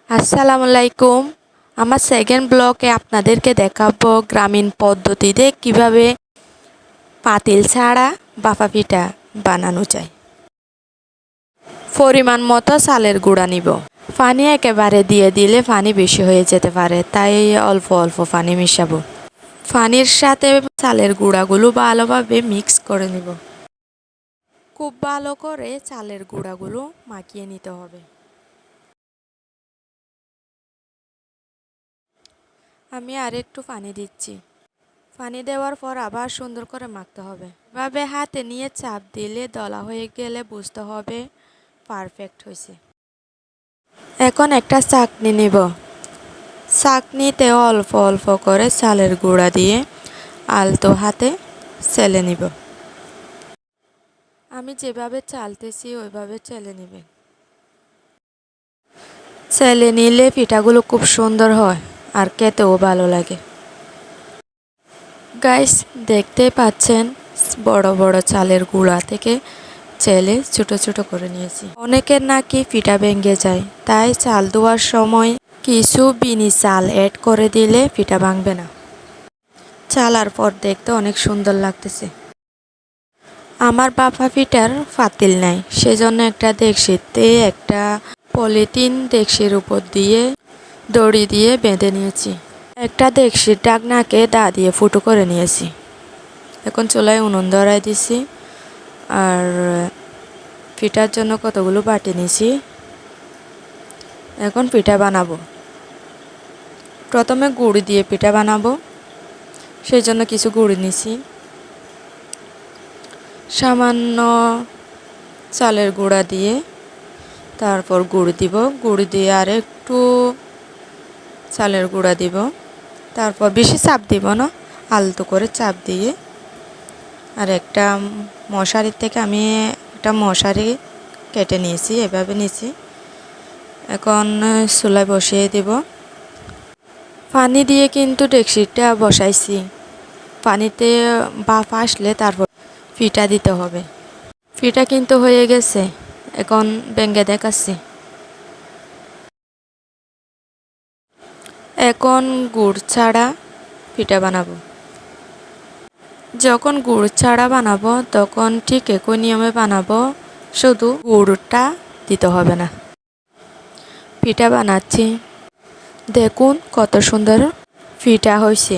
আসসালামু আলাইকুম। আমার সেকেন্ড ব্লগে আপনাদেরকে দেখাবো গ্রামীণ পদ্ধতিতে কিভাবে পাতিল ছাড়া ভাপা পিঠা বানানো যায়। পরিমাণ মতো চালের গুঁড়া নিব। পানি একেবারে দিয়ে দিলে পানি বেশি হয়ে যেতে পারে, তাই অল্প অল্প পানি মিশাবো। পানির সাথে চালের গুঁড়াগুলো ভালোভাবে মিক্স করে নিব। খুব ভালো করে চালের গুঁড়াগুলো মাখিয়ে নিতে হবে। আমি আর একটু পানি দিচ্ছি। পানি দেওয়ার পর আবার সুন্দর করে মাখতে হবে। এভাবে হাতে নিয়ে চাপ দিলে দলা হয়ে গেলে বুঝতে হবে পারফেক্ট হয়েছে। এখন একটা চাকনি নিব। চাকনিতে অল্প অল্প করে চালের গুঁড়া দিয়ে আলতো হাতে চেলে নিব। আমি যেভাবে চালতেছি ওইভাবে চেলে নিবে। চেলে নিলে পিঠাগুলো খুব সুন্দর হয় আর খেতেও ভালো লাগে। গাইস, দেখতেই পাচ্ছেন বড় বড় চালের গুঁড়া থেকে চেলে ছোট ছোট করে নিয়েছি। অনেকের নাকি পিঠা ভেঙে যায়, তাই চাল ধোয়ার সময় কিছু বিনি চাল অ্যাড করে দিলে পিঠা ভাঙবে না। চালার পর দেখতে অনেক সুন্দর লাগতেছে। আমার ভাপা পিঠার পাতিল নাই, সেজন্য একটা ডেকচিতে একটা পলিথিন ডেকচির উপর দিয়ে দড়ি দিয়ে বেঁধে নিয়েছি। একটা ডেকচির ঢাকনাকে দা দিয়ে ফুটো করে নিয়েছি। এখন চুলায় উনুন ধরাই দিছি আর পিঠার জন্য কতগুলো বাটি নিয়েছি। এখন পিঠা বানাবো। প্রথমে গুড় দিয়ে পিঠা বানাবো, সেই জন্য কিছু গুড় নিছি। সামান্য চালের গুঁড়া দিয়ে তারপর গুড় দিব। গুড় দিয়ে আর একটু চালের গুঁড়া দিব। তারপর বেশি চাপ দিব না, আলতো করে চাপ দিয়ে আর একটা মশারির থেকে আমি একটা মশারি কেটে নিয়েছি, এভাবে নিয়েছি। এখন চুলায় বসিয়ে দিব। পানি দিয়ে কিন্তু ডেকচিটা বসাইছি। পানিতে ভাপ আসলে তারপর পিঠা দিতে হবে। পিঠা কিন্তু হয়ে গেছে, এখন ভেঙে দেখাচ্ছি। এখন গুড় ছাড়া পিঠা বানাবো। যখন গুড় ছাড়া বানাবো তখন ঠিক একই নিয়মে বানাবো, শুধু গুড়টা দিতে হবে না। পিঠা বানাচ্ছি, দেখুন কত সুন্দর পিঠা হয়েছে।